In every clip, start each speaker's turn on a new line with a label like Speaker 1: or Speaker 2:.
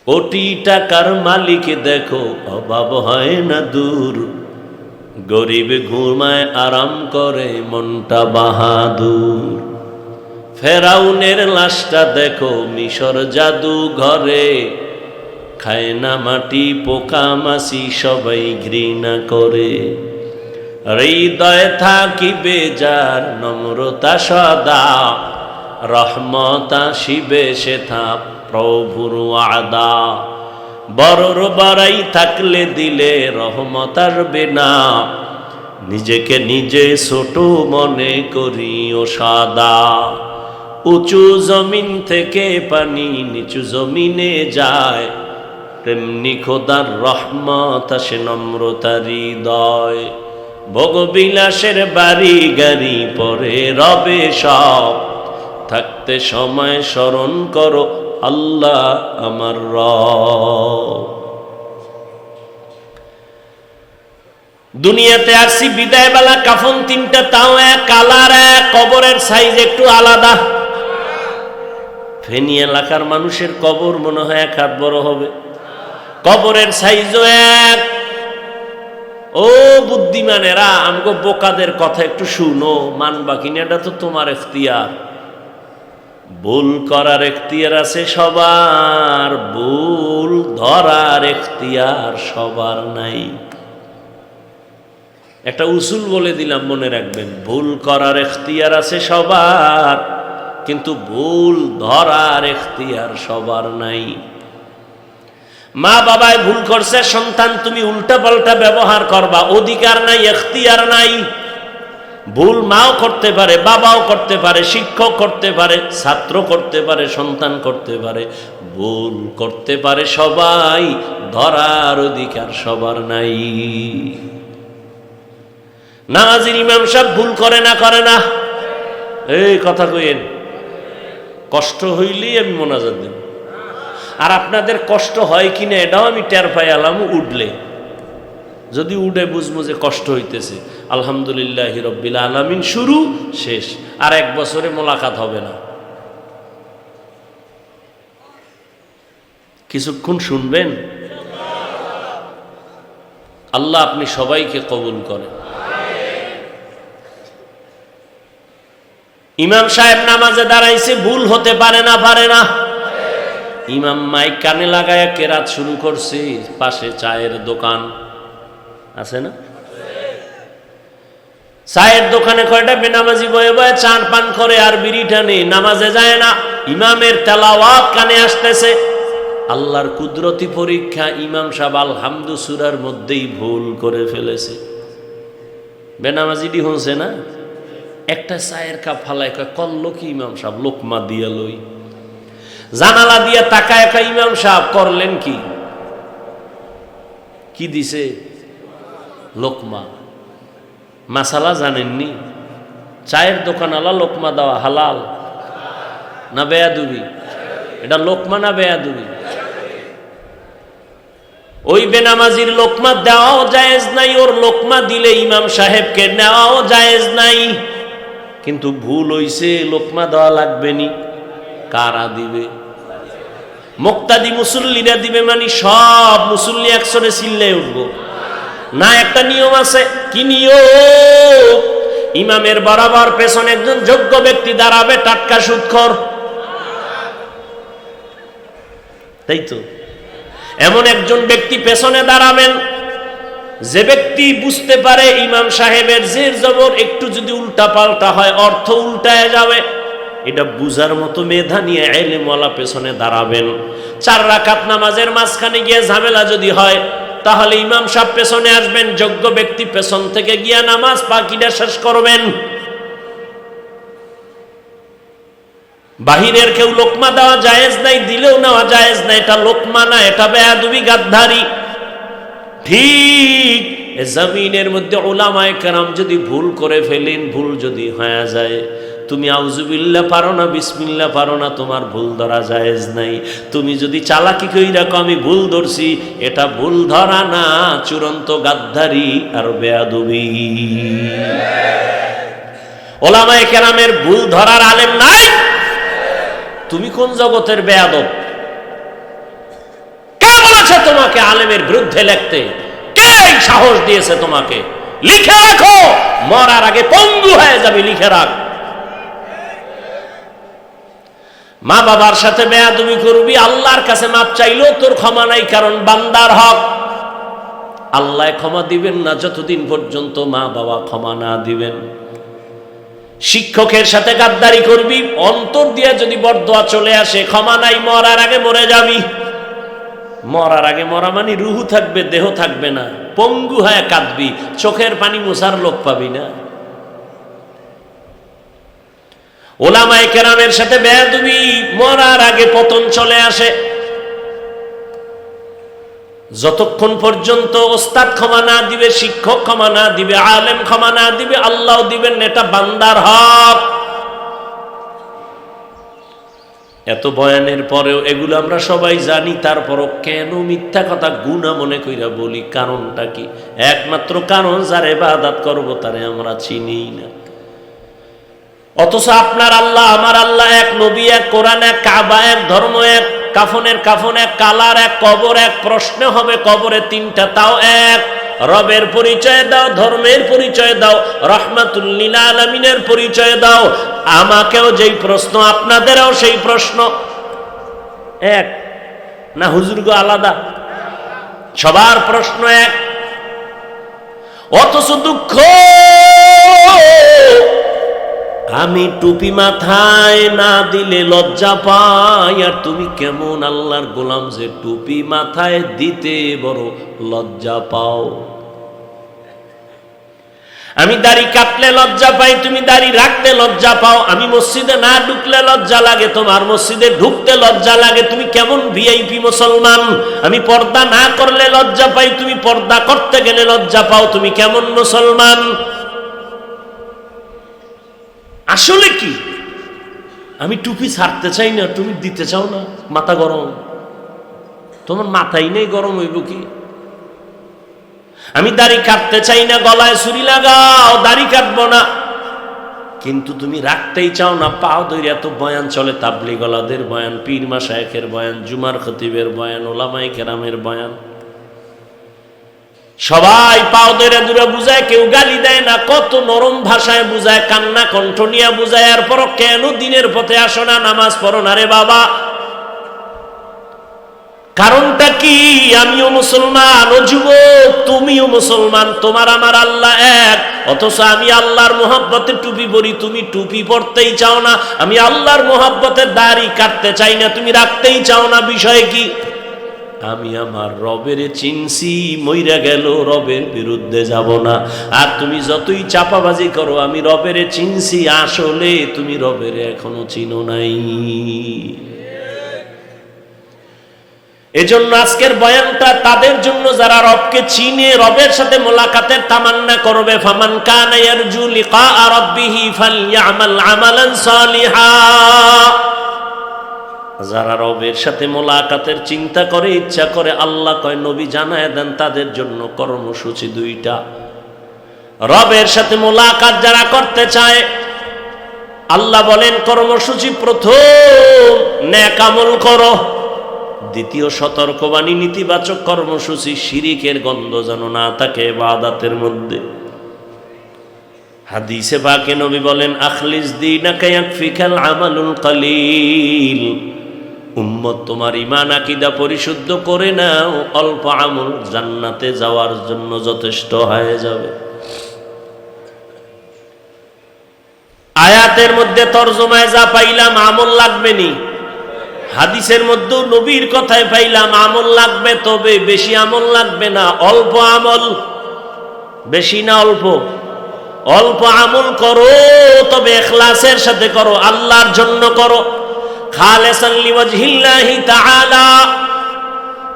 Speaker 1: কোটি টাকার মালিক দেখো অভাব হয় না দূর, গরিব ঘুমায় আরাম করে মনটা বাহাদুর। ফেরাউনের লাশটা দেখো মিশর জাদু ঘরে, খায় না মাটি পোকা মাছি সবাই ঘৃণা করে। হৃদয়ে থাকিবে যার নম্রতা সদা, রহমত আসিবে সেথা প্রভুর ওয়াদা। বড়র বড়াই থাকলে দিলে রহমত আসবে না, নিজেকে নিজে ছোট মনে করিও সাদা। উঁচু জমিন থেকে পানি নিচু জমিনে যায়, তেমনি খোদার রহমত আসে নম্রতার হৃদয়। ভোগবিলাসের বাড়ি গাড়ি পরে রবে সব, থাকতে সময় স্মরণ করো আল্লাহ আমার রব। দুনিয়াতে আসছি বিদায় বেলা কাফন তিনটা, তাও এক কালার, এক কবরের সাইজ একটু আলাদা। ফেনী এলাকার মানুষের কবর মনে হয় এক হাত বড় হবে, কবরের সাইজও এক। ও বুদ্ধিমানেরা, আমগো বোকাদের কথা একটু শুনো, মানবা কিনা এটা তো তোমার এখতিয়ার। ভুল করার এখতিয়ার আছে সবার, ভুল ধরার এখতিয়ার সবার নাই। একটা উসুল বলে দিলাম, মনে রাখবেন, ভুল করার এখতিয়ার আছে সবার, কিন্তু ভুল ধরার এখতিয়ার সবার নাই। মা বাবায় ভুল করছে, সন্তান তুমি উল্টা পাল্টা ব্যবহার করবা, অধিকার নাই, এখতিয়ার নাই। ভুল মাও করতে পারে, বাবাও করতে পারে, শিক্ষক করতে পারে, ছাত্র করতে পারে, সন্তান করতে পারে, ভুল করতে পারে সবাই, ধরার অধিকার সবার নাই। নামাজের ইমাম সাহেব ভুল করে না? করে না? এই কথা কইেন, কষ্ট হইলেই আমি মোনাজাত দেব। আর আপনাদের কষ্ট হয় কিনা এটাও আমি টের পাই আলাম উঠলে। যদি উঠে বুঝবো যে কষ্ট হইতেছে, আলহামদুলিল্লাহ রব্বিল আলামিন, শুরু শেষ, আর 1 বছরে মোলাকাত হবে না। কিছুক্ষণ শুনবেন, আল্লাহ আপনি সবাইকে কবুল করেন। ইমাম সাহেব নামাজে দাঁড়াইছে, ভুল হতে পারে না? পারে না? ইমাম মাইক কানে লাগায় কেরাত শুরু করছে, পাশে চায়ের দোকান আছে না? চায়ের দোকানে কয়টা বেনামাজি বয়ে বয়ে চান পান করে আর বিড়ি টানে, নামাজে যায় না। ইমামের তেলাওয়াত কানে আসতেছে। আল্লাহর কুদরতি পরীক্ষা, ইমাম সাহেব আলহামদু সূরার মধ্যেই ভুল করে ফেলেছে। বেনামাজিটি হচ্ছে না, একটা চায়ের কাপ ফালায় করলো কি ইমাম সাহেব, লোকমা দিয়া লই। জানালা দিয়া তাকায় ইমাম সাহেব করলেন কি? কি দিছে? লোকমা। মাসালা জানেননি? চায়ের দোকানওয়ালা লোকমা দেওয়া হালাল না বেয়াদবি? এটা লোকমা না বেয়াদবি? ওই বেনামাজির লোকমা দেওয়াও জায়েজ নাই, ওর লোকমা দিলে ইমাম সাহেবকে নেওয়াও জায়েজ নাই। কিন্তু ভুল হইছে, লোকমা দেওয়া লাগবে নি। কারা দিবে? মুক্তাদি মুসল্লিরা দিবে, মানে সব মুসল্লি একসরে চিল্লে উঠবো না? একটা নিয়ম আছে। কি নিয়ম? ইমামের বরাবর পেছনে একজন যোগ্য ব্যক্তি দাঁড়াবে, টাটকা সুদখোর, তাই তো? এমন একজন ব্যক্তি পেছনে দাঁড়াবেন, যে ব্যক্তি বুঝতে পারে ইমাম সাহেবের জের জবর একটু যদি উল্টা পাল্টা হয়, অর্থ উল্টায় যাবে, এটা বুঝার মতো মেধা নিয়ে ইলমওয়ালা পেছনে দাঁড়াবেন। 4 রাকাত নামাজের মাঝখানে গিয়ে ঝামেলা যদি হয়, তাহলে ইমাম সাহেব পেছনে আসবেন, যোগ্য ব্যক্তি পেছন থেকে গিয়া নামাজ বাকিটা শেষ করবেন। বাহিরের কেউ লোকমা দেওয়া জায়েজ নাই, দিলেও নেওয়া জায়েজ নাই। এটা লোকমা না, এটা বেয়াদবি, গাদ্দারি। ঠিক জমিনের মধ্যে উলামায়ে কেরাম যদি ভুল করে ফেলেন, ভুল যদি হয়ে যায়, তুমি আউযুবিল্লাহ পারো না, বিসমিল্লাহ পারো না, তোমার ভুল ধরা জায়েজ নাই। তুমি যদি চালাকি কইরা কও আমি ভুল ধরছি, এটা ভুল ধরা না, চূড়ান্ত গাদ্দারি আর বেয়াদবি। উলামায়ে কেরামের ভুল ধরার আলেম নাই। তুমি কোন জগতের বেয়াদব? আমাকে আলেমের বিরুদ্ধে লিখতে? কে সাহস দিয়েছে তোমাকে? লিখে রাখো, মরার আগে পঙ্গু হয়ে যাবে, লিখে রাখ। মা বাবার সাথে বেয়াদবি করবি, আল্লাহর কাছে মাপ চাইলেও তোর ক্ষমা নাই, কারণ বান্দার হক। আল্লাহ ক্ষমা দিবেন না যতদিন পর্যন্ত মা বাবা ক্ষমা না দিবেন। শিক্ষকের সাথে গাদ্দারি করবি, অন্তর দিয়ে যদি বরদোয়া চলে আসে, ক্ষমা নাই, মরার আগে মরে যাবি। মরার আগে মরা মানে রুহু থাকবে, দেহ থাকবে না, পঙ্গু হয়ে কাঁদবি, চোখের পানি মোছার লোক পাবি না। ওলামায়ে কেরামের সাথে বেয়াদবি, মরার আগে পতন চলে আসে। যতক্ষণ পর্যন্ত ওস্তাদ ক্ষমা না দিবে, শিক্ষক ক্ষমা না দিবে, আলেম ক্ষমা না দিবে, আল্লাহ দিবেন, এটা বান্দার হক। এত বয়ানের পরেও এগুলো আমরা সবাই জানি, তারপরও কেন মিথ্যা কথা গুনাহ মনে কইরা বলি? কারণটা কি? একমাত্র কারণ, যার ইবাদত করব তারে আমরা চিনি না। অথচ আপনার আল্লাহ, আমার আল্লাহ এক, নবী এক, কোরআন এক, কাবা এক, ধর্ম এক, কাফনের কাফন এক, কালার এক, কবর এক, প্রশ্ন হবে কবরে তিনটা, তাও এক। রবের পরিচয় দাও, ধর্মের পরিচয় দাও, রাহমাতুল লিল আলামিনের পরিচয় দাও। আমাকেও যেই প্রশ্ন, আপনাদেরও সেই প্রশ্ন। এক না হুজুরগো আলাদা? সবার প্রশ্ন এক। অথচ দুঃখ, আমি টুপি মাথায় না দিলে লজ্জা পাই, আর তুমি কেমন আল্লাহর গোলাম যে টুপি মাথায় দিতে বড় লজ্জা পাও। আমি দাড়ি কাটলে লজ্জা পাই, তুমি দাড়ি রাখতে লজ্জা পাও। আমি মসজিদে না ঢুকলে লজ্জা লাগে, তোমার মসজিদে ঢুকতে লজ্জা লাগে। তুমি কেমন ভিআইপি মুসলমান। আমি পর্দা না করলে লজ্জা পাই, তুমি পর্দা করতে গেলে লজ্জা পাও। তুমি কেমন মুসলমান? আসলে কি? আমি টুপি ছাড়তে চাই না, তুমি দিতে চাও না। মাথা গরম, তোমার মাথাই নেই, গরম হইব কি? আমি দাড়ি কাটতে চাই না, গলায় ছুরি লাগাও, দাড়ি কাটবো না, কিন্তু তুমি রাখতেই চাও না। পাও ধরে এত বয়ান চলে, তাবলীগওয়ালাদের বয়ান, পীর মাশায়েখের বয়ান, জুমার খতিবের বয়ান, ওলামায়ে কেরামের বয়ান, সবাই পাও ধরে দূরে বুঝায়, কেউ গালি দেয় না, কত নরম ভাষায় বুঝায়, কান্না কণ্ঠ নিয়ে বুঝায়। এরপর কেন দিনের পথে আসো না, নামাজ পড়ো না রে বাবা? কারণটা কি? আমিও মুসলমান, ও যুবক তুমিও মুসলমান, তোমার আমার আল্লাহ এক। অথচ আমি আল্লাহর মোহাব্বতে টুপি পরি, তুমি টুপি পরতেই চাও না। আমি আল্লাহর মোহাব্বতে দাড়ি কাটতে চাই না, তুমি রাখতেই চাও না। বিষয় কি? আমি আমার রবের চিনছি, মইরা গেল রবের বিরুদ্ধে যাব না। আর তুমি যতই চাপাবাজি করো, আমি রবের চিনছি, আসলে তুমি রবের এখনো চিনো নাই। এজন্য আজকের বয়ানটা তাদের জন্য যারা রবকে চিনে, রবের সাথে মোলাকাতের তামান্না করবে। ফামান কানা ইয়ারজু লিকা রাব্বিহি ফালইআমাল আমালান সালিহা। যারা রবের সাথে মোলাকাতের চিন্তা করে, ইচ্ছা করে, আল্লাহ কয় নবী জানায় দেন তাদের জন্য কর্মসূচি দুইটা। রবের সাথে মোলাকাত যারা করতে চায়, আল্লাহ বলেন কর্মসূচি প্রথম নেক আমল করো, দ্বিতীয় সতর্কবাণী নীতিবাচক কর্মসূচি, শিরিকের গন্ধ যেন না থাকে ইবাদতের মধ্যে। হাদিসে পাকে নবী বলেন আখলিস দীনাকা ইয়াকফিকাল আমালুল কলিল। উম্মত তোমার ঈমান আকীদা পরিশুদ্ধ করে নাও, অল্প আমল জান্নাতে যাওয়ার জন্য যথেষ্ট হয়ে যাবে। আয়াতের মধ্যে তরজমায় যা পাইলাম আমল লাগবে নি, হাদিসের মধ্যেও নবীর কথায় পাইলাম আমল লাগবে, তবে বেশি আমল লাগবে না, অল্প আমল। বেশি না অল্প? অল্প আমল করো, তবে ইখলাসের সাথে করো, আল্লাহর জন্য করো, খালিসান লিওয়াজহিল্লাহি তাআলা।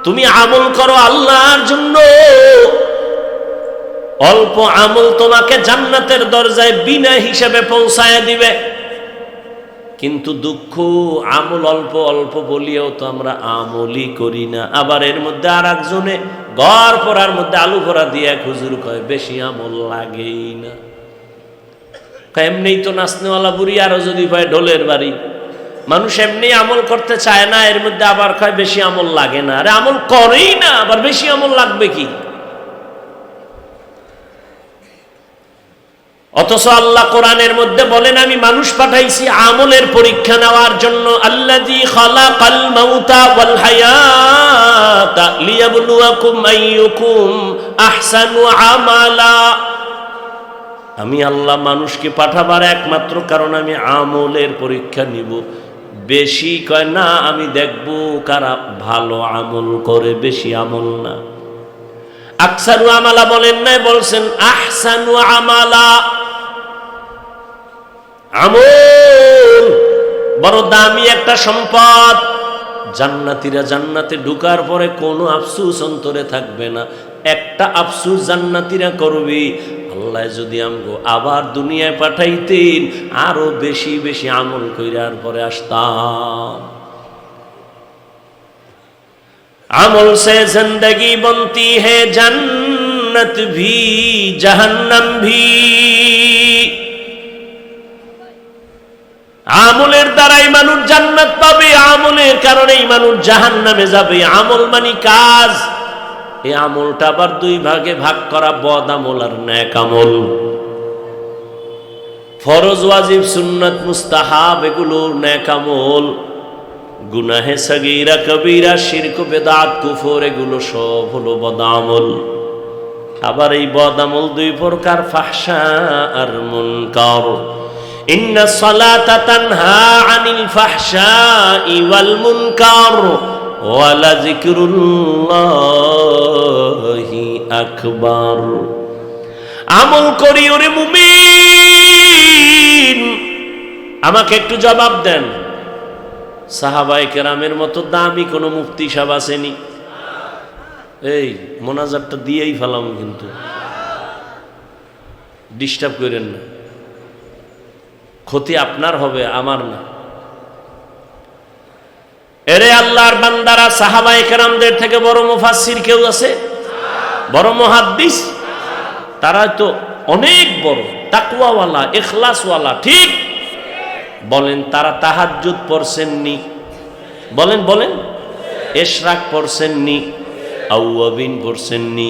Speaker 1: তুমি আমল করো আল্লাহর জন্য। অল্প আমল তোমাকে জান্নাতের দরজায় বিনা হিসাবে পৌঁছায় দিবে। কিন্তু দুঃখ, আমল অল্প অল্প বলিও তো আমরা আমলই করি না। আবার এর মধ্যে আর একজনে ঘর পড়ার মধ্যে আলু ভরা দিয়ে হুজুর কয় বেশি আমল লাগেই না। এমনিই তো নাচনেওয়ালা বুড়ি, আরো যদি পায় ঢোলের বাড়ি, মানুষ এমনি আমল করতে চায় না, এর মধ্যে আবার কয় বেশি আমল লাগে না। আরে আমল করেই না, আবার বেশি আমল লাগবে কি? অথচ আল্লাহ কোরআনের মধ্যে বলেন আমি মানুষ পাঠাইছি আমলের পরীক্ষা নেওয়ার জন্য। আল্লাযী খালাকাল মাউতা ওয়াল হায়াতা লিয়াবলুয়াকুম আইয়ুকুম আহসানু আমালা। আমি আল্লাহ মানুষকে পাঠাবার একমাত্র কারণ আমি আমলের পরীক্ষা নিব। বেশি কয় না, আমি দেখব কারা ভালো আমল করে, বেশি আমল না। আকসারু আমালা বলেন নাই, বলছেন আহসানু আমালা। আমল বড় দামি একটা সম্পদ। জান্নাতীরা জান্নাতে ঢুকার পরে কোনো আফসোস অন্তরে থাকবে না। একটা আফসোস জান্নাতীরা করবে, আল্লাহ যদি আমগো আবার দুনিয়ায় পাঠাইতেন আরো বেশি বেশি আমল কইরার পরে আসতাম। আমল সে জিंदगी बनती है जन्नत भी जहन्नम भी। আমলের দ্বারাই মানুষ জান্নাত পাবে, আমলের কারণেই মানুষ জাহান্নামে যাবে। আমল মানে কাজ। এই আমলটা আবার দুই ভাগে ভাগ করা, বদ আমল আর নেক আমল। ফরজ, ওয়াজিব, সুন্নাত, মুস্তাহাব এগুলো নেক আমল। গুনাহে সগীরা, কবীরা, শিরক, বেদাত, কুফর এগুলো সব হলো বদ আমল। আবার এই বদ আমল দুই প্রকার, ফাহশা আর মুনকার। ইন্না সালাতা তানহা আনিল ফাহশাই ওয়াল মুনকার ওয়া লাযিকরুল্লাহি আকবার। আমল করি ওরে মুমিন। আমাকে একটু জবাব দেন, সাহাবায়ে কেরামের মতো দামি কোন মুফতি সাহেব আসেনি? এই মোনাজাতটা দিয়েই ফেলাম, কিন্তু ডিস্টার্ব করেন না, ক্ষতি আপনার হবে, আমার না। এরে আল্লাহর বান্দারা, সাহাবায়ে কেরামদের থেকে বড় মুফাসসির কেউ আছে? বড় মুহাদ্দিস? তারা তো অনেক বড়, তাকওয়াওয়ালা, ইখলাসওয়ালা। ঠিক বলেন, তারা তাহাজ্জুদ পড়ছেননি? বলেন বলেন। ইশরাক পড়ছেননি? আউয়াবিন পড়ছেননি?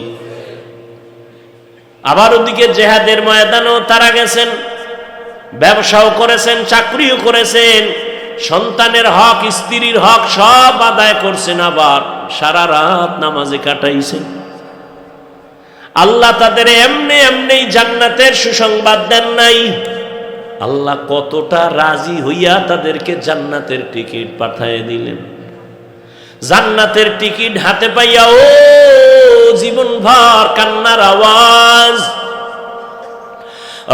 Speaker 1: আবার ওদিকে জিহাদের ময়দানেও তারা গেছেন, ব্যবসাও করেছেন, চাকরিও করেছেন, সন্তানের হক, স্ত্রীর হক সব আদায় করছেন, আবার সারা রাত নামাজে কাটাইছেন। আল্লাহ তাদের এমনি এমনি জান্নাতের সুসংবাদ দেন নাই। আল্লাহ কতটা রাজি হইয়া তাদেরকে জান্নাতের টিকিট পাঠিয়ে দিলেন। জান্নাতের টিকিট হাতে পাইয়া ও জীবনভর কান্নার আওয়াজ।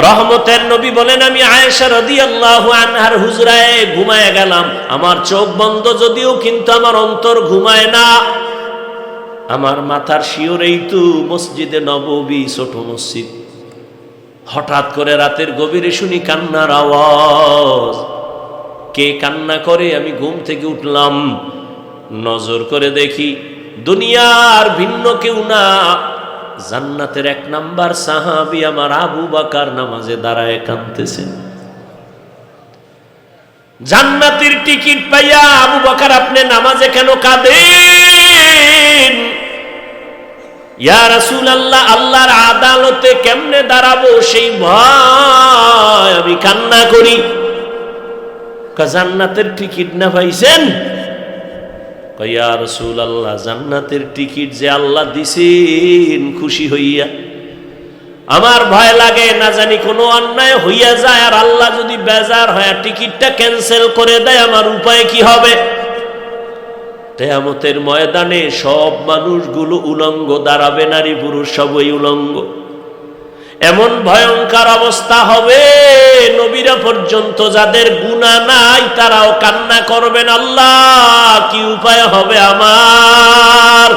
Speaker 1: রহমতের নবী বলেন, আমি আয়েশা রাদিয়াল্লাহু আনহার হুজরায় ঘুমায় গেলাম। আমার চোখ বন্ধ যদিও, কিন্তু আমার অন্তর ঘুমায় না। আমার মাথার শিওরেই তো মসজিদে নববী, ছোট মসজিদ। হঠাৎ করে রাতের গভীরে শুনি কান্নার আওয়াজ। কে কান্না করে? আমি ঘুম থেকে উঠলাম, নজর করে দেখি দুনিয়ার ভিন্ন কেউ না, জান্নাতের এক নাম্বার সাহাবী আমার আবু বকর নামাজে দাঁড়ায় কাঁদতেছেন। জান্নাতের টিকিট পাইয়া আবু বকর, আপনি নামাজে কেন কাঁদেন? ইয়া রাসূলুল্লাহ, আল্লাহর আদালতে কেমনে দাঁড়াবো সেই ভয় আমি কান্না করি। জান্নাতের টিকিট না পাইছেন? ইয়া রাসূলুল্লাহ, জান্নাতের টিকিট যে আল্লাহ দিছেন খুশি হইয়া, আমার ভয় লাগে না জানি কোনো অন্যায় হইয়া যায়, আর আল্লাহ যদি বেজার হয় টিকিটটা ক্যান্সেল করে দেয়, আমার উপায় কি হবে? কিয়ামতের ময়দানে সব মানুষগুলো উলঙ্গ দাঁড়াবে, নারী পুরুষ সবই উলঙ্গ। এমন ভয়ঙ্কর অবস্থা হবে, নবীরা পর্যন্ত যাদের গুনাহ নাই তারাও কান্না করবেন, আল্লাহ কি উপায় হবে আমার?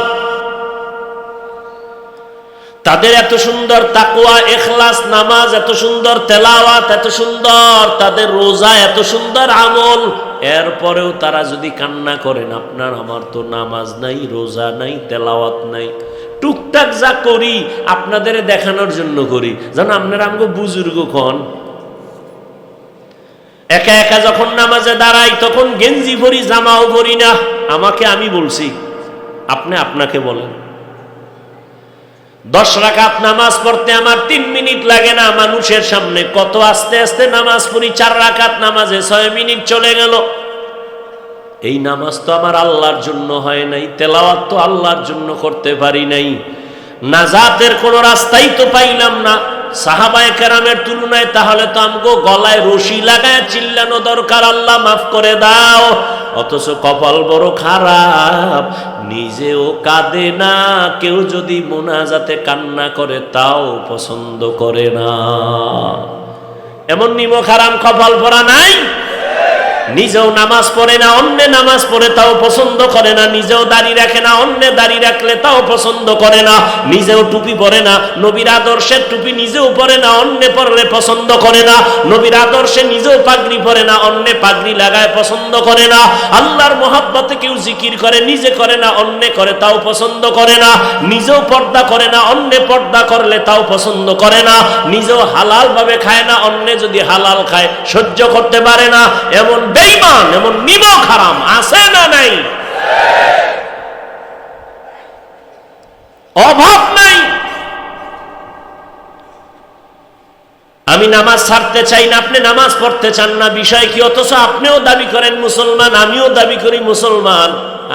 Speaker 1: তাদের এত সুন্দর তাকওয়া, ইখলাস, নামাজ, এত সুন্দর তেলাওয়াত, এত সুন্দর তাদের রোজা, এত সুন্দর আমল, এরপরেও তারা যদি কান্না করেন, আপনার আমার তো নামাজ নাই, রোজা নাই, তেলাওয়াত নাই, টুকটাক যা করি আপনাদের দেখানোর জন্য করি, যেন আপনারা আমাকে বুজুর্গ কন। একা একা যখন নামাজে দাঁড়াই তখন গেঞ্জি পরি, জামাও পরি না। আমাকে আমি বলছি, আপনি আপনাকে বলেন। 10 রাকাত নামাজ পড়তে আমার 3 মিনিট লাগে না মানুষের সামনে। কত আস্তে আস্তে নামাজ পড়ি। 4 রাকাত নামাজে 6 মিনিট চলে গেল। এই নামাজ তো আমার আল্লাহর জন্য হয় নাই, তেলাওয়াত তো আল্লাহর জন্য করতে পারি নাই, নাজাতের কোনো রাস্তাই তো পাইলাম না সাহাবায়ে কেরামের তুলনায়। তাহলে তো আমগো গলায় রশি লাগায় চিল্লানো দরকার, আল্লাহ মাফ করে দাও। অথচ কপাল বড় খারাপ, নিজেও কাঁদে না, কেউ যদি মোনাজাতে কান্না করে তাও পছন্দ করে না। এমন নিমক হারাম কপাল পরা নাই? নিজেও নামাজ পড়ে না, অন্য নামাজ পড়ে তাও পছন্দ করে না। নিজেও দাড়ি রাখে না, অন্য দাড়ি রাখলে তাও পছন্দ করে না। নিজেও টুপি পরে না, নবীর আদর্শের টুপি নিজেও পরে না, অন্য পরলে পছন্দ করে না। নবীর আদর্শে নিজেও পাগড়ি পরে না, অন্য পাগড়ি লাগায় পছন্দ করে না। আল্লাহর মহব্বতে কেউ জিকির করে, নিজে করে না, অন্য করে তাও পছন্দ করে না। নিজেও পর্দা করে না, অন্য পর্দা করলে তাও পছন্দ করে না। নিজেও হালাল ভাবে খায় না, অন্য যদি হালাল খায় সহ্য করতে পারে না। এমন বেঈমান, এমন নিমক হারাম আছে না নাই? অভাব নাই। আমি নামাজ ছাড়তে চাই না, আপনি নামাজ পড়তে চান না, বিষয় কি? অথচ আপনিও দাবি করেন মুসলমান, আমিও দাবি করি মুসলমান।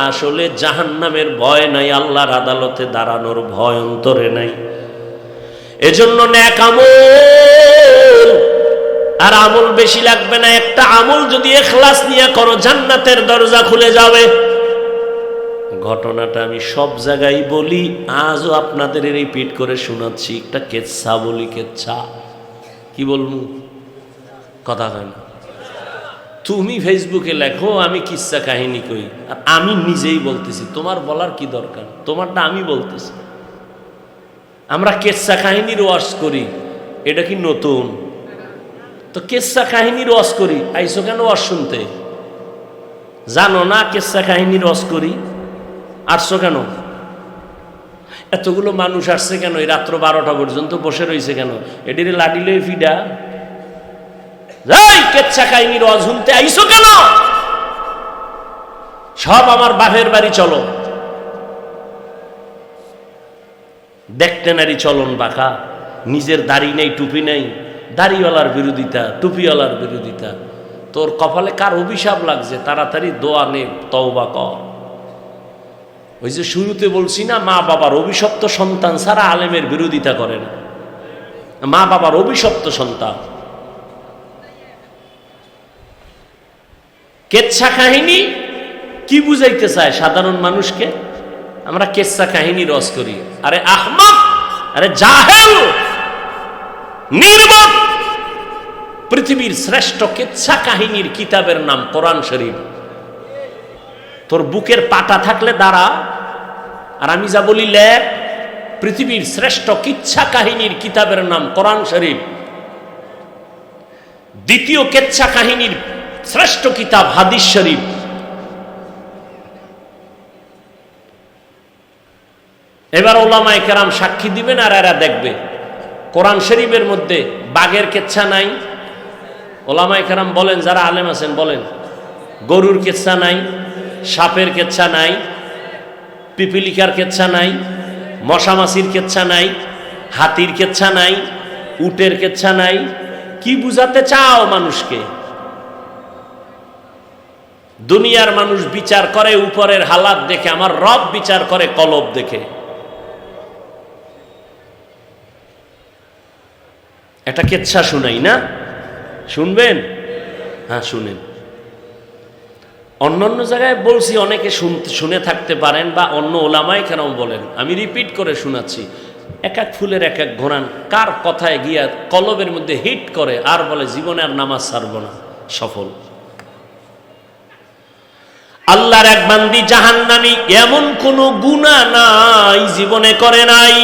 Speaker 1: আসলে জাহান্নামের ভয় নাই, আল্লাহর আদালতে দাঁড়ানোর ভয় অন্তরে নাই। এজন্য নেক আমল আর আমল বেশি লাগবে না। একটা আমল যদি ইখলাস নিয়ে করো, জান্নাতের দরজা খুলে যাবে। ঘটনাটা আমি সব জায়গায় বলি, আজও আপনাদের রিপিট করে শোনাচ্ছি। একটা কেচ্ছা বলি, কেচ্ছা কি বলবো, কথা হয় না। তুমি ফেসবুকে লেখো, আমি কিচ্ছা কাহিনী কই, আর আমি নিজেই বলতেছি। তোমার বলার কি দরকার? তোমারটা আমি বলতেছি। আমরা কেচ্ছা কাহিনীর ওয়াজ করি, এটা কি নতুন? তো কেচ্ছা কাহিনীর ওয়াজ করি, আইসো কেন ওয়াজ শুনতে? জানো না কেচ্ছা কাহিনীর ওয়াজ করি, আসছো কেন? এতগুলো মানুষ আসছে কেন? এই রাত্র 12টা পর্যন্ত বসে রয়েছে কেন? এটির লাডিলে ফিডা কেচ্ছা কাহিনীর ওয়াজ শুনতে আইসো কেন? সব আমার বাপের বাড়ি চলো। দেখতে নারী চলন বাঁকা, নিজের দাড়ি নেই, টুপি নেই, দাড়িওয়ালার বিরোধিতা, টুপিওয়ালার বিরোধিতা। তোর কপালে কার অভিশাপ লাগছে? তাড়াতাড়ি দোয়া নে, তওবা কর। ওই যে শুরুতে বলছি না, মা বাবার অভিশপ্ত সন্তান ছাড়া আলেমের বিরোধিতা করে না। মা বাবার অভিশপ্ত সন্তান। কেচ্ছা কাহিনী কি বুঝাইতে চায় সাধারণ মানুষকে? আমরা কেচ্ছা কাহিনী রস করি। আরে আহমক, আরে জাহেল, নির্বোধ। পৃথিবীর শ্রেষ্ঠ কেচ্ছা কাহিনীর কিতাবের নাম কোরআন শরীফ। তোর বুকের পাটা থাকলে দাঁড়া, আর আমি যা বলি লেখ। পৃথিবীর শ্রেষ্ঠ কিচ্ছা কাহিনীর কিতাবের নাম কোরআন শরীফ। দ্বিতীয় কেচ্ছা কাহিনীর শ্রেষ্ঠ কিতাব হাদিস শরীফ। এবার ওলামায়ে কেরাম সাক্ষী দিবেন আর এরা দেখবে। কোরআন শরীফের মধ্যে বাঘের কেচ্ছা নাই? ওলামায়ে কেরাম বলেন, যারা আলেম আছেন বলেন। গরুর কেচ্ছা নাই, সাপের কেচ্ছা নাই, পিপিলিকার কেচ্ছা নাই, মশামাছির কেচ্ছা নাই, হাতির কেচ্ছা নাই, উটের কেচ্ছা নাই। কি বুঝাতে চাও মানুষকে? দুনিয়ার মানুষ বিচার করে উপরের হালাত দেখে, আমার রব বিচার করে কলব দেখে। একটা কেচ্ছা শুনাই না? শুনবেন? হ্যাঁ শুনেন। অন্য জায়গায় বলছি, অনেকে শুনে থাকতে পারেন, বা অন্য ওলামায়ে কেরাম বলেন। আমি রিপিট করে শোনাচ্ছি। এক এক ফুলের এক এক ঘোরান কার কথায় গিয়া কলবের মধ্যে হিট করে, আর বলে জীবনে আর নামাজ ছাড়ব না, সফল। আল্লাহর এক বান্দি জাহান্নামী, এমন কোন গুনাহ নাই জীবনে করে নাই।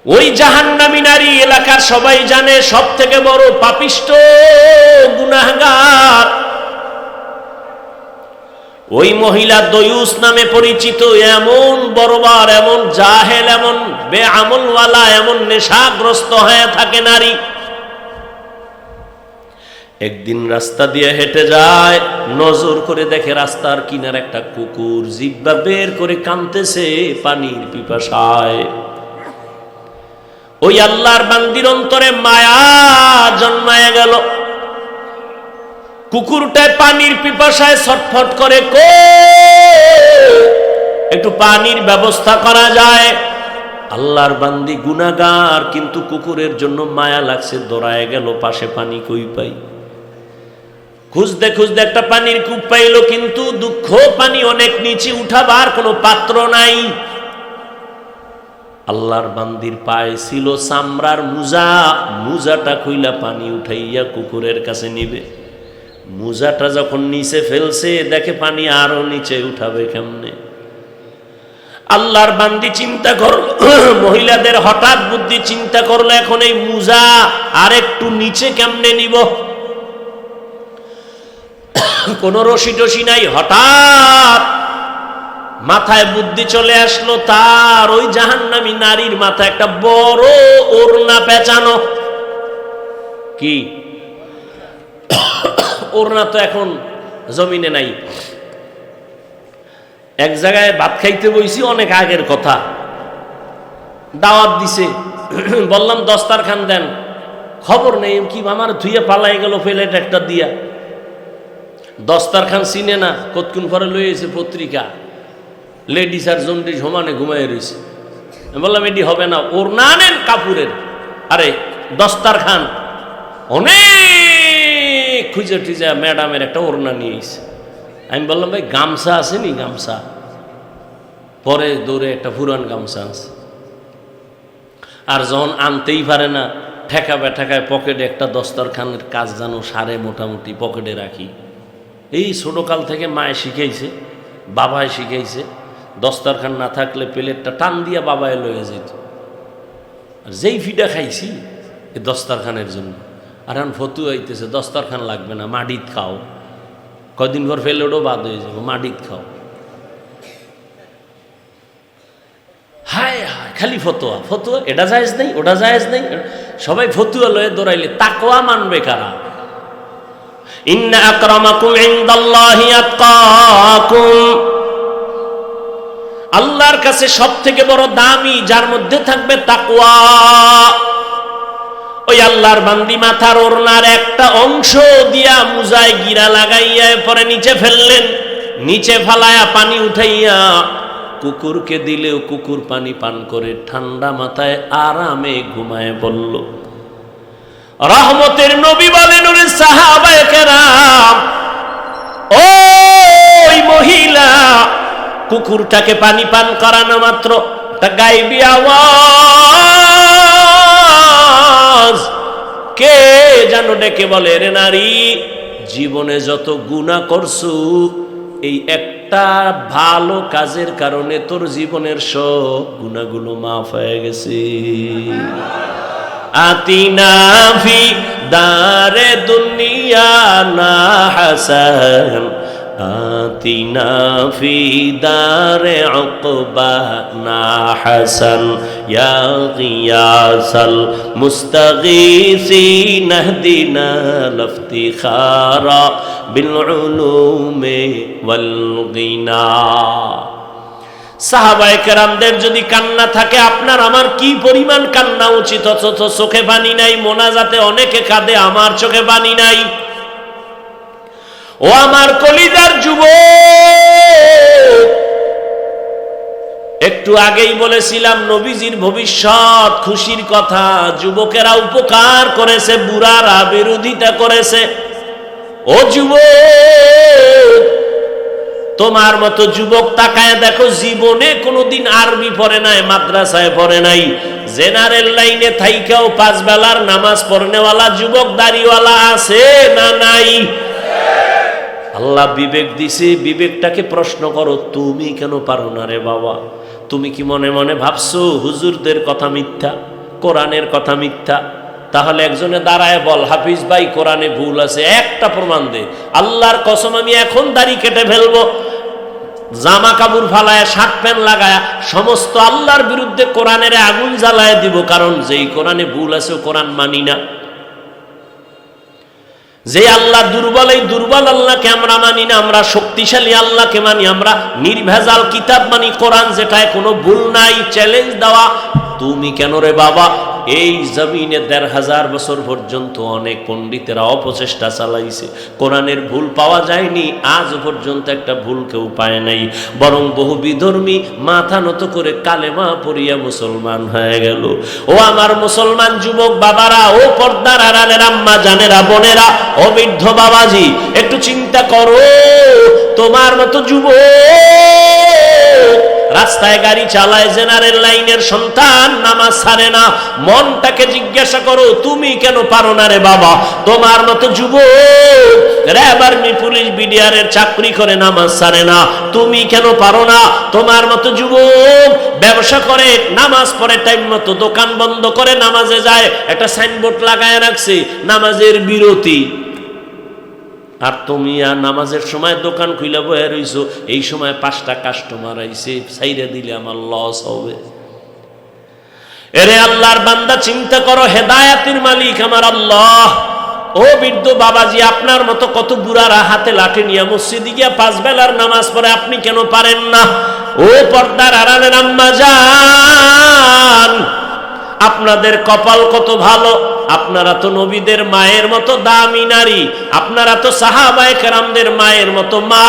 Speaker 1: ওই জাহান্নামী নারী এলাকার সবাই জানে, সব থেকে বড় পাপিষ্ট গুনাহগার। ওই মহিলা দয়ুস নামে পরিচিত। এমন বর্বর, এমন জাহেল, এমন বেআমলওয়ালা, এমন নেশাগ্রস্ত হয়ে থাকে নারী। একদিন রাস্তা দিয়ে হেঁটে যায়, নজর করে দেখে রাস্তার কিনার একটা কুকুর জিহ্বা বের করে কাঁদতেছে পানির পিপাসায়। ওই আল্লাহর বান্দির অন্তরে মায়া জন্মায়া গেল। কুকুরটায় পানির পিপাসায় ছটফট করে, একটু পানির ব্যবস্থা করা যায়। আল্লাহর বান্দি গুনাহগার, কিন্তু কুকুরের জন্য মায়া লাগছে, দৌড়ায় গেল পাশে পানি কই পাই। খুঁজতে খুঁজতে একটা পানির কূপ পাইল, কিন্তু দুঃখ পানি অনেক নিচে, উঠাবার কোনো পাত্র নাই। আল্লাহর বান্দির পায়ে ছিল চামড়ার মুজা, মুজাটা খুইলা পানি উঠাইয়া কুকুরের কাছে নিবে। মুজাটা যখন নিচে ফেলছে, দেখে পানি আরো নিচে উঠাবে কেমনে। আল্লাহর বান্দি চিন্তা করল, মহিলাদের হঠাৎ বুদ্ধি, চিন্তা করলো এখন এই মুজা আর একটু নিচে কেমনে নিব। কোন রশি টসি নাই। হঠাৎ মাথায় বুদ্ধি চলে আসলো তার, ওই জাহান্নামী নারীর মাথায় একটা বড় ওড়না পেঁচানো। কি ওড়না তো এখন জমিনে নাই। এক জায়গায় ভাত খাইতে বইছি, অনেক আগের কথা, দাওয়াত দিছে, বললাম দস্তারখান দেন, খবর নেই কি আমার ধুয়ে পালাই গেল প্লেট একটা দিয়া। দস্তারখান চিনে না, কতক্ষণ পরে লই এসে পত্রিকা, লেডিস আর জন্ডিস সমানে ঘুমাই রয়েছে। আমি বললাম এটি হবে না, ওড়না আনেন কাপুরের। আরে দস্তারখান অনেক খুঁজে টুজে ম্যাডামের একটা ওড়না নিয়ে এসে। আমি বললাম ভাই গামছা আসেনি, গামছা। পরে দৌড়ে একটা পুরান গামছা আছে। আর যখন আনতেই পারে না, ঠেকাবে ঠেকায় পকেটে একটা দস্তারখানের কাজ জানো সারে মোটামুটি পকেটে রাখি। এই ছোটকাল থেকে মায়ে শিখাইছে, বাবায় শিখাইছে, দস্তারখান না থাকলে প্লেটটা টান দিয়া বাবায় লয়ে যেত। আর যেই ফিডা খাইছি এই দস্তারখানের জন্য। আর এখন ফতু হইতেছে দস্তারখান লাগবে না, মাটিত খাও। কদিন পর ফেলেও বাদ হয়ে যাবো, মাটিত খাও। হায় হায়, খালি ফতোয়া ফতোয়া, এটা জায়েজ নেই, ওটা জায়েজ নেই। সবাই ফতুয়া লয়ে দৌড়াইলে তাকওয়া মানবে কারা? ইন্না আকরামাকুম ইনদাল্লাহি আতকাকুম, আল্লাহর কাছে সবথেকে বড় দামি যার মধ্যে থাকবে তাকওয়া। ওই আল্লাহর বান্দি মাথার ওড়নার একটা অংশ দিয়া মুজায় গিরা লাগাইয়া পরে নিচে ফেললেন। নিচে ফালায়া পানি উঠাইয়া কুকুরকে দিলেও কুকুর পানি পান করে ঠান্ডা মাথায় আরামে ঘুমায় বলল। রহমতের নবী বলেন, ওরে সাহাবায়ে কেরাম, ওই মহিলা কুকুরটাকে পানি পান করানো মাত্র একটা গায়েবী আওয়াজ কে যেন ডেকে বলে, রে নারী, জীবনে যত গুনাহ করছু এই একটা ভালো কাজের কারণে তোর জীবনের সব গুনাহগুলো মাফ হয়ে গেছে। আতিনা ফি দারে দুনিয়া না হাসান, আতিনা ফি দারে উকবা না হাসান, ইয়া গিয়াসাল মুস্তাগীসিন ইহদিনা লিফতিখারা বিল উলুমি ওয়াল গিনা। সাহাবায়ে কেরামদের যদি কান্না থাকে, আপনার আমার কি পরিমাণ কান্না উচিত, অথচ চোখে পানি নাই। মোনাজাতে অনেকে কাঁদে, আমার চোখে পানি নাই। ও আমার কলিজার যুবক, একটু আগেই বলেছিলাম নবীজির ভবিষ্যৎ খুশির কথা। যুবকেরা উপকার করেছে, বুড়ারা বিরোধিতা করেছে। ও যুবক, তোমার মতো যুবক তাকায় দেখো, জীবনে কোনোদিন আরবি পড়ে নাই, মাদ্রাসায় পড়ে নাই, জেনারেল লাইনে থাইকাও 5 বেলার নামাজ পড়নেওয়ালা যুবক দাড়িওয়ালা আছে না নাই? আল্লাহ বিবেক দিছে, বিবেকটাকে প্রশ্ন করো, তুমি কেন পারো না রে বাবা? তুমি কি মনে মনে ভাবছো হুজুরদের কথা মিথ্যা, কোরআনের কথা মিথ্যা? তাহলে একজনে দাঁড়ায় বল, হাফিজ ভাই কোরআনে ভুল আছে, একটা প্রমাণ দে। আল্লাহর কসম আমি এখন দাড়ি কেটে ফেলবো, জামা কাপড় ফালায়, শার্ট প্যান্ট লাগায় সমস্ত আল্লাহর বিরুদ্ধে কোরআনের আগুন জ্বালায় দিব, কারণ যেই কোরআনে ভুল আছে ও কোরআন মানি না। যে আল্লাহ দুর্বল, এই দুর্বল আল্লাহকে আমরা মানি না, আমরা শক্তিশালী আল্লাহকে মানি, আমরা নির্ভেজাল কিতাব মানি, কোরআন যেটায় কোনো ভুল নাই। চ্যালেঞ্জ দেওয়া, তুমি কেন রে বাবা? এই জমিনে ১৫০০ বছর পর্যন্ত অনেক পণ্ডিতেরা অপচেষ্টা চালাইছে, কোরআনের ভুল পাওয়া যায়নি, আজ পর্যন্ত একটা ভুল কেউ পায় নাই, বরং বহু বিধর্মী মাথা নত করে কালেমা পড়িয়া মুসলমান হয়ে গেল। ও আমার মুসলমান যুবক বাবারা, ও পর্দার আড়ালের আম্মা জানেরা, বোনেরা, ও বৃদ্ধ বাবাজি, একটু চিন্তা করো, তোমার মতো যুবক রাস্তায় গাড়ি চালায়, জেনারেল লাইনের সন্তান, নামাজ ছাড়ে না। মনটাকে জিজ্ঞাসা করো, তুমি কেন পারো না রে বাবা? তোমার মতো যুবক র্যাব, আর্মি, পুলিশ, বিডিআর এর চাকরি করে, নামাজ ছাড়ে না, তুমি কেন পারো না? তোমার মতো যুবক ব্যবসা করে, নামাজ পড়ে টাইম মতো, দোকান বন্ধ করে নামাজে যায়, একটা সাইনবোর্ড লাগায় রাখছে নামাজের বিরতি, আর তুমি আর নামাজের সময় দোকান খুলে বয়ে রইছো, এই সময় 5টা কাস্টমার আইছে, ছাইরে দিলে আমার লস হবে। এরে আল্লাহর বান্দা, চিন্তা করো, হেদায়াতের মালিক আমার আল্লাহ। ও বৃদ্ধ বাবাজি, আপনার মতো কত বুড়ারা হাতে লাঠি নিয়ে মসজিদে গিয়া 5 বেলার নামাজ পড়ে, আপনি কেন পারেন না? ও পর্দার আড়ালের আম্মা জান, আপনাদের কপাল কত ভালো, আপনারা তো নবীদের মায়ের মতো দামি নারী, আপনারা তো সাহাবায়ে কেরামদের মায়ের মতো মা,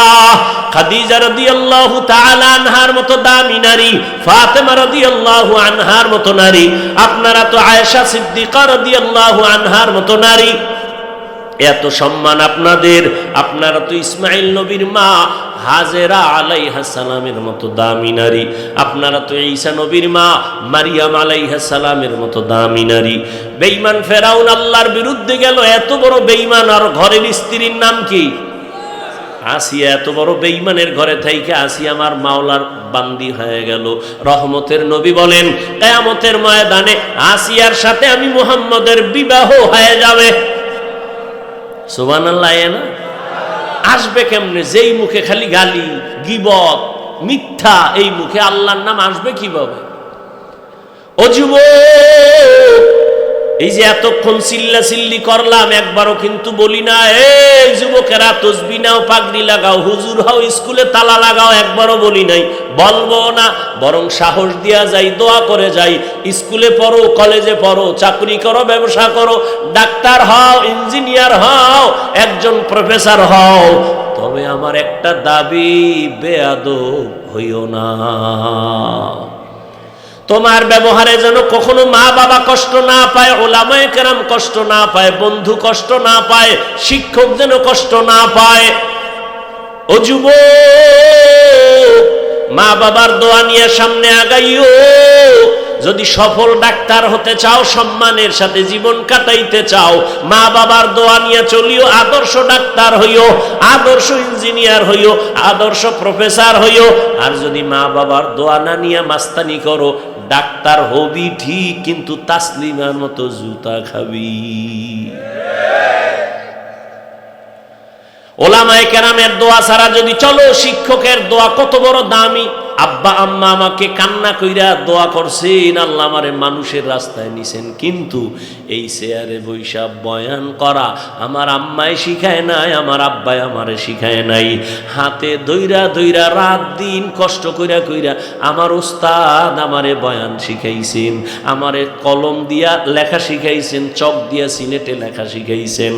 Speaker 1: খাদিজা রাদিয়াল্লাহু তাআলা আনহার মতো দামি নারী, ফাতেমা রাদিয়াল্লাহু আনহার মতো নারী, আপনারা তো আয়েশা সিদ্দিকা রাদিয়াল্লাহু আনহার মতো নারী। এত সম্মান আপনাদের। আপনারা তো ইসমাইল নবীর মা হাজেরা আলাইহিস সালামের মতো দামি নারী, আপনারা তো ঈসা নবীর মা মারিয়াম আলাইহিস সালামের মতো দামি নারী। বেঈমান ফেরাউন আল্লাহর বিরুদ্ধে গেল, এত বড় বেঈমান, আর ঘরের স্ত্রীর নাম কি? আসিয়া। এত বড় বেঈমানের ঘরে থাইকে আসিয়া আমার মাওলার বান্দি হয়ে গেল। রহমতের নবী বলেন, কিয়ামতের ময়দানে আসিয়ার সাথে আমি মুহাম্মদের বিবাহ হয়ে যাবে। সুবহানাল্লাহ। না আসবে কেমনে? যেই মুখে খালি গালি, গীবত, মিথ্যা, এই মুখে আল্লাহর নাম আসবে কিভাবে? ও যুবক, এই যে এতক্ষণ চিল্লা চিল্লি করলাম, একবারও কিন্তু বলি না এই যুবকেরা তসবিহ নাও, পাগড়ি লাগাও, হুজুর হও, স্কুলে তালা লাগাও, একবারও বলি নাই, বলবো না। বরং সাহস দিয়া যাই, দোয়া করে যাই, স্কুলে পড়ো, কলেজে পড়ো, চাকরি করো, ব্যবসা করো, ডাক্তার হও, ইঞ্জিনিয়ার হও, একজন প্রফেসর হও, তবে আমার একটা দাবি, বেয়াদব হইও না। তোমার ব্যবহারে যেন কখনো মা বাবা কষ্ট না পায়, ওলামায়ে কেরাম কষ্ট না পায়, বন্ধু কষ্ট না পায়, শিক্ষক যেন কষ্ট না পায়। ও যুবক, মা বাবার দোয়া নিয়ে সামনে আগাইও। যদি সফল ডাক্তার হতে চাও, সম্মানের সাথে জীবন কাটাইতে চাও, মা বাবার দোয়া নিয়ে চলিও, আদর্শ ডাক্তার হইও, আদর্শ ইঞ্জিনিয়ার হইও, আদর্শ প্রফেসর হইও। আর যদি মা বাবার দোয়া না নিয়ে মাস্তানি করো, ডাক্তার হবি ঠিক, কিন্তু তাসলিমার মতো জুতা খাবি। ওলামায়ে কেরামের দোয়া ছাড়া যদি চলো, শিক্ষকের দোয়া কত বড় দামি। আব্বা আম্মা আমাকে কান্না কইরা দোয়া করছেন, আল্লাহ আমারে মানুষের রাস্তায় নিছেন, কিন্তু এই চেয়ারে বৈশা বয়ান করা আমার আম্মায় শিখায় নাই, আমার আব্বাই আমারে শিখায় নাই। হাতে দইরা দইরা রাত দিন কষ্ট কইরা কইরা আমার উস্তাদ আমারে বয়ান শিখাইছেন, আমারে কলম দিয়া লেখা শিখাইছেন, চক দিয়া সিলেটে লেখা শিখাইছেন।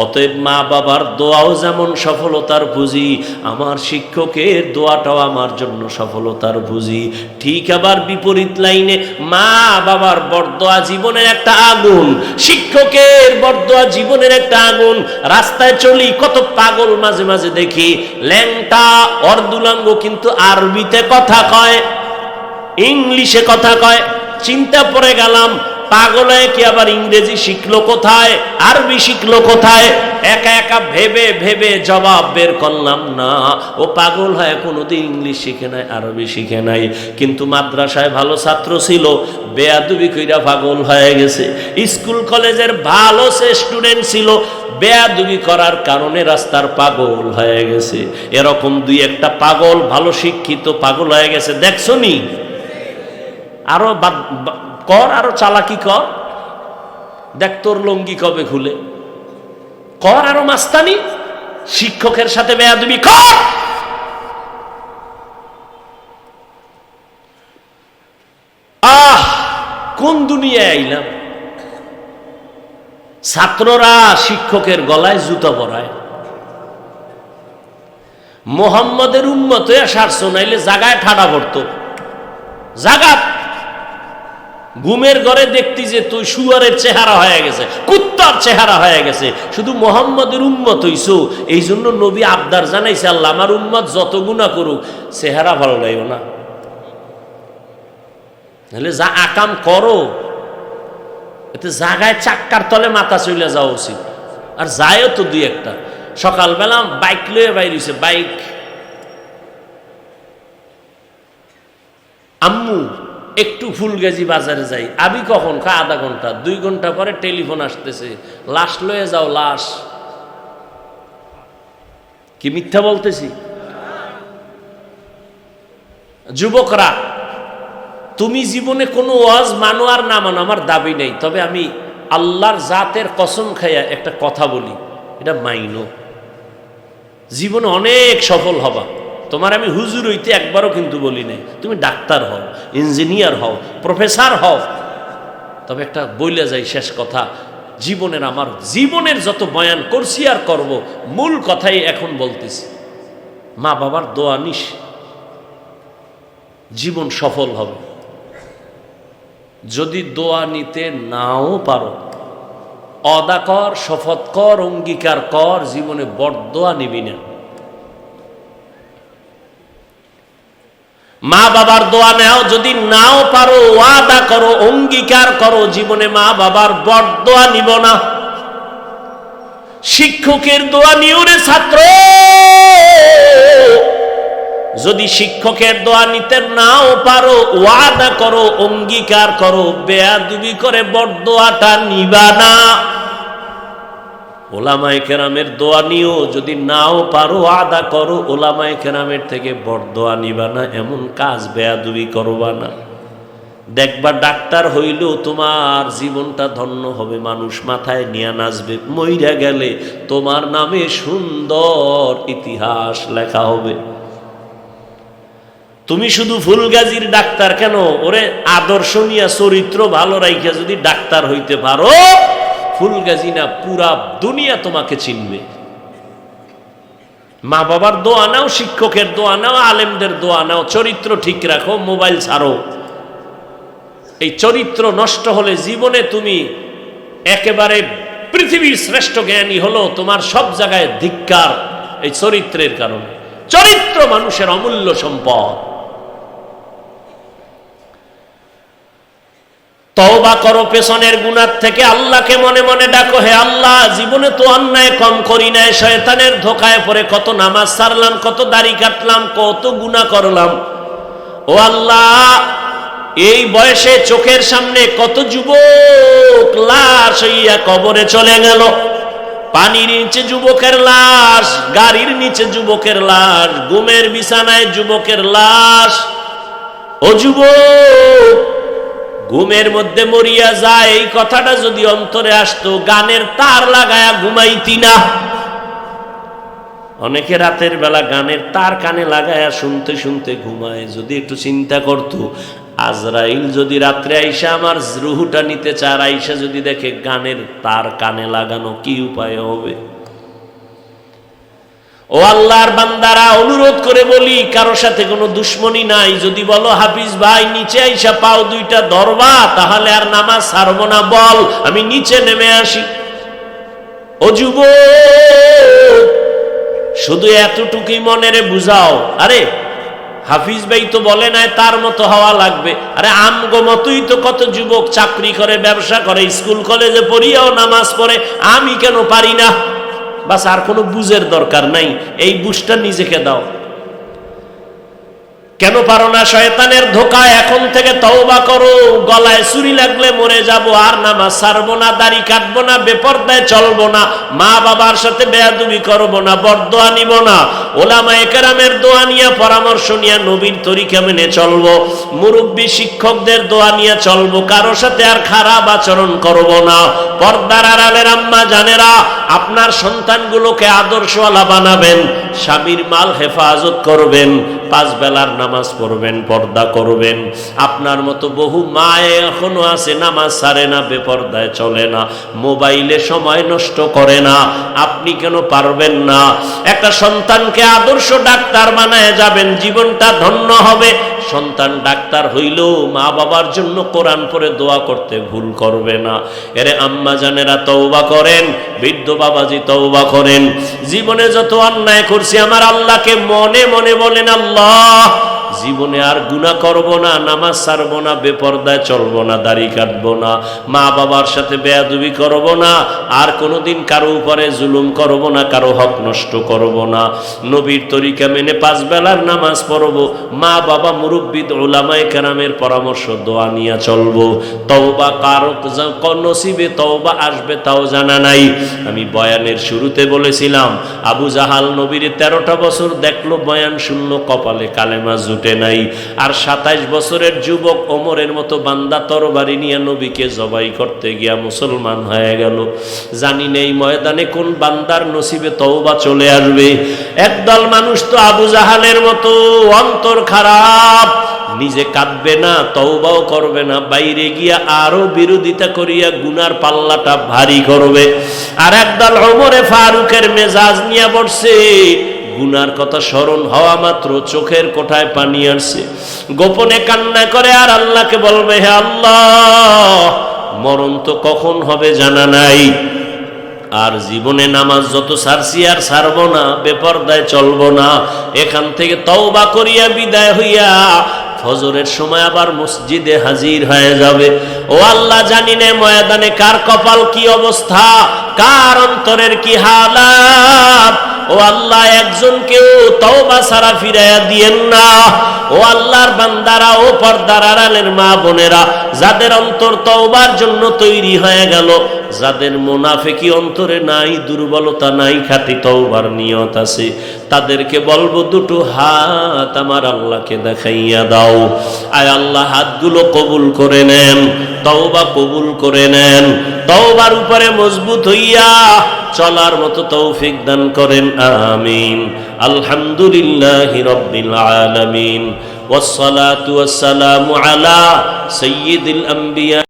Speaker 1: অতএব মা বাবার দোয়াও যেমন সফলতার পুঁজি, আমার শিক্ষকের দোয়াটাও আমার জন্য সফলতার পুঁজি। ঠিক আবার বিপরীত লাইনে, মা বাবার বরদোয়া জীবনের একটা আগুন, শিক্ষকের বরদোয়া জীবনের একটা আগুন। রাস্তায় চলি, কত পাগল মাঝে মাঝে দেখি, ল্যাংটা অর্ধুলাঙ্গ, কিন্তু আরবিতে কথা কয়, ইংলিশে কথা কয়। চিন্তা পড়ে গেলাম, পাগল হয়ে কি আবার ইংরেজি শিখলো কোথায়, আরবি শিখলো কোথায়? একা একা ভেবে ভেবে জবাব বের করলাম না, ও পাগল হয় কোনোদিন ইংলিশ শিখে নাই, আরবি শিখে নাই, কিন্তু মাদ্রাসায় ভালো ছাত্র ছিল, বেয়াদবি কইরা পাগল হয়ে গেছে। স্কুল কলেজের ভালো স্টুডেন্ট ছিল, বেয়াদবি করার কারণে রাস্তার পাগল হয়ে গেছে। এরকম দুই একটা পাগল, ভালো শিক্ষিত পাগল হয়ে গেছে, দেখছো নি? আরো কর, আরো চালাকি কর, দেখ তোর লঙ্গি কবে খুলে, কর আরো মাস্তানি, শিক্ষকের সাথে বেয়াদবি কর। কোন দুনিয়ায় আইলাম? ছাত্ররা শিক্ষকের গলায় জুতো পরায়। মোহাম্মদের উম্মত হয়ে সারছো, নাইলে জাগায় ঠাডা পড়তো। জাগা ঘুমের ঘরে দেখতি যে তুই শুয়ারের চেহারা হয়ে গেছে, কুত্তার চেহারা হয়ে গেছে, শুধু মোহাম্মদের উম্মত হইছো। এই জন্য নবী আবদার জানাইছে, আল্লাহ আমার উম্মত যত গুনাহ করুক চেহারা ভালো লাগবে না, নাহলে যা আকাম করো এতে জাগায় চাক্কার তলে মাথা চলে যাওয়া উচিত। আর যায়ও তো দুই একটা। সকালবেলা বাইক লয়ে বাইরেছে, বাইক, আম্মু একটু ফুলগাজী বাজারে যাই। আবি কখন? আধা ঘন্টা। 2 ঘন্টা পরে টেলিফোন আসতেছে, লাশ লয়ে যাও, লাশ। কি মিথ্যা বলতেছি? যুবকরা, তুমি জীবনে কোনো ওয়াজ মানো আর না মানো আমার দাবি নেই, তবে আমি আল্লাহর জাতের কসম খাইয়া একটা কথা বলি, এটা মাইনো। জীবনে অনেক সফল হবা। তোমার আমি হুজুর হইতে একবারও কিন্তু বলি নাই, তুমি ডাক্তার হও, ইঞ্জিনিয়ার হও, প্রফেসর হও। তবে একটা বইলে যাই শেষ কথা, জীবনের আমার জীবনের যত বয়ান করছি আর করব, মূল কথাই এখন বলতেছি, মা বাবার দোয়া নিস, জীবন সফল হবে। যদি দোয়া নিতে নাও পারো, অদা কর, শপথ কর, অঙ্গীকার কর, জীবনে বড়দোয়া নিবি না। মা বাবার দোয়া নেও, যদি নাও পারো ওয়াদা করো, অঙ্গীকার করো, জীবনে মা বাবার বড়দোয়া নিব না। শিক্ষকের দোয়া নিও রে ছাত্র, যদি শিক্ষকের দোয়া নিতে নাও পারো ওয়াদা করো, অঙ্গীকার করো, বেয়াদবি করে বড়দোয়াটা নিবা না। ওলামায়ে কেরামের দোয়া নিও, যদি নাও পারো ওয়াদা করো, ওলামায়ে কেরামের থেকে বড়দোয়া নিবা না, এমন কাজ বেয়াদবি করবা না। দেখবা ডাক্তার হইলেও তোমার জীবনটা ধন্য হবে, মানুষ মাথায় নিয়ে নাচবে, মইরা গেলে তোমার নামে সুন্দর ইতিহাস লেখা হবে। তুমি শুধু ফুলগাজীর ডাক্তার কেন, ওরে আদর্শ নিয়ে চরিত্র ভালো রাইখা যদি ডাক্তার হইতে পারো, ফুলগাজী না পুরা দুনিয়া তোমাকে চিনবে। মা বাবার দোয়া নাও, শিক্ষকের দোয়া নাও, আলেমদের দোয়া নাও, চরিত্র ঠিক রাখো, মোবাইল ছাড়ো। এই চরিত্র নষ্ট হলে জীবনে তুমি একেবারে পৃথিবীর শ্রেষ্ঠ জ্ঞানী হলো, তোমার সব জায়গায় ধিক্কার এই চরিত্রের কারণে। চরিত্র মানুষের অমূল্য সম্পদ। তওবা করো পেছনের গুনাহ থেকে, আল্লাহকে মনে মনে ডাকো, হে আল্লাহ জীবনে তো অন্যায় কম করি নাই, শয়তানের ধোকায় পড়ে কত নামাজ ছাড়লাম, কত দাড়ি কাটলাম, কত গুনাহ করলাম। ও আল্লাহ, এই বয়সে চোখের সামনে কত যুবক লাশ হইয়া কবরে চলে গেল। পানির নিচে যুবকের লাশ, গাড়ির নিচে যুবকের লাশ, ঘুমের বিছানায় যুবকের লাশ। ও যুবক, ঘুমের মধ্যে মরিয়া যায়, এই কথাটা যদি অন্তরে আসতো, গানের তার লাগায়া ঘুমাইতি না। অনেকে রাতের বেলা গানের তার কানে লাগায়া শুনতে শুনতে ঘুমায়। যদি একটু চিন্তা করতো, আজরাইল যদি রাত্রে আইসা আমার রুহুটা নিতে চায়, আইসা যদি দেখে গানের তার কানে লাগানো, কি উপায় হবে? ও আল্লাহর বান্দারা, অনুরোধ করে বলি, কারো সাথে কোনো দুশ্মনী নাই। যদি বলো হাফিজ ভাই নিচে আইসা পাও দুইটা ধরবা, তাহলে আর নামাজ ছাড়বো না, বল আমি নিচে নেমে আসি। ও যুবক, শুধু এতটুকুই মনেরে বুঝাও, আরে হাফিজ ভাই তো বলে নাই তার মতো হওয়া লাগবে। আরে আমগো মতোই তো কত যুবক চাকরি করে, ব্যবসা করে, স্কুল কলেজে পড়িয়াও নামাজ পড়ে, আমি কেন পারি না? বাস, আর কোনো বুঝের দরকার নাই, এই বুঝটা নিজেকে দাও। কেন পারো না? শয়তানের ধোকায় এখন থেকে তওবা করো। গলায় ছুরি লাগলে মরে যাব, আর নামাজ ছাড়বো না, দাড়ি কাটবো না, বেপরদায় চলবো না, মা বাবার সাথে বেয়াদবি করবো না, বরদোয়া নিব না, ওলামায়ে কেরামের দোয়া নিয়ে পরামর্শ নিয়ে নবীর তরিকা মেনে চলবো, মুরব্বী শিক্ষকদের দোয়া নিয়ে চলবো, কারো সাথে আর খারাপ আচরণ করব না। পর্দার আড়ালের আম্মা জানেরা, আপনার সন্তানগুলোকে আদর্শওয়ালা বানাবেন, স্বামীর মাল হেফাজত করবেন, 5 বেলার নামাজ পড়বেন, পর্দা করবেন। আপনার মতো বহু মায়ে এখনো আছে নামাজ ছাড়ে না, বেপর্দায় চলে না, মোবাইলে সময় নষ্ট করে না। আপনি কেন পারবেন না? একটা সন্তানকে আদর্শ ডাক্তার বানায় যাবেন, জীবনটা ধন্য হবে। সন্তান ডাক্তার হইলেও মা বাবার জন্য কোরআন পড়ে দোয়া করতে ভুল করবে না। এরে আম্মা জানেরা তওবা করেন, বৃদ্ধ বাবাজি তওবা করেন। জীবনে যত অন্যায় করছি আমার আল্লাহকে মনে মনে বলেন, আল্লাহ জীবনে আর গুনাহ করব না, নামাজ ছাড়বো না, বেপরদায় চলবো না, দাড়ি কাটবো না, মা বাবার সাথে বেয়াদবি করব না, আর কোনোদিন কারো উপরে জুলুম করব না, কারো হক নষ্ট করব না, নবীর তরিকা মেনে 5 বেলার নামাজ পড়ব, মা বাবা মুরব্বী উলামায়ে কেরামের পরামর্শ দোয়া নিয়ে চলবো। তওবা কারো নসিবে তওবা আসবে তাও জানা নাই। আমি বয়ানের শুরুতে বলেছিলাম, আবু জাহাল নবীর 13টা বছর দেখলো, বয়ান শূন্য, কপালে কালেমা জুটে নাই। আর 27 বছরের যুবক ওমরের মতো বান্দা তরবারি নিয়ে নবীকে জবাই করতে গিয়া মুসলমান হয়ে গেল। জানি নেই ময়দানে কোন বান্দার নসিবে তওবা চলে আসবে। একদল মানুষ তো আবু জাহালের মতো অন্তর খারাপ, নিজে কাঁদবে না, তওবাও করবে না, বাইরে গিয়া আরো বিরোধিতা করিয়া গুনার পাল্লাটা ভারী করবে। আর একদল ওমরে ফারুকের মেজাজ নিয়ে বসছে, গুনার কথা স্মরণ হওয়া মাত্র চোখের কোঠায় পানি আসছে, গোপনে কান্না করে আর আল্লাহকে বলবে, হে আল্লাহ মরণ তো কখন হবে জানা নাই, আর জীবনে নামাজ যত ছাড়ছি আর ছাড়বো না, বেপরদায় চলবো না, এখান থেকে তওবা করিয়া বিদায় হইয়া ফজরের সময় আবার মসজিদে হাজির হয়ে যাবে। ও আল্লাহ, জানি না ময়দানে কার কপাল কি অবস্থা, কার অন্তরের কি হালাত। ও আল্লাহ, একজনকেও তওবা ছাড়া ফিরাইয়া দিয়েন না। ও আল্লাহর বান্দারা, ও পর্দার আড়ালের মা বোনেরা, যাদের অন্তর তওবার জন্য তৈরি হয়ে গেল, যাদের মুনাফিকি অন্তরে নাই, দুর্বলতা নাই, খাঁটি তওবার নিয়ত আছে, তাদেরকে বলবো, দুটো হাত আমার আল্লাহকে দেখাইয়া দাও। আয় আল্লাহ, হাতগুলো কবুল করে নেন, তওবা কবুল করে নেন, তওবার উপরে মজবুত হইয়া চলার মতো তৌফিক দান করেন, আমিন। আলহামদুলিল্লাহি রাব্বিল আলামিন, ওয়াসসালাতু ওয়াসসালামু আলা সাইয়্যিদিল আম্বিয়া।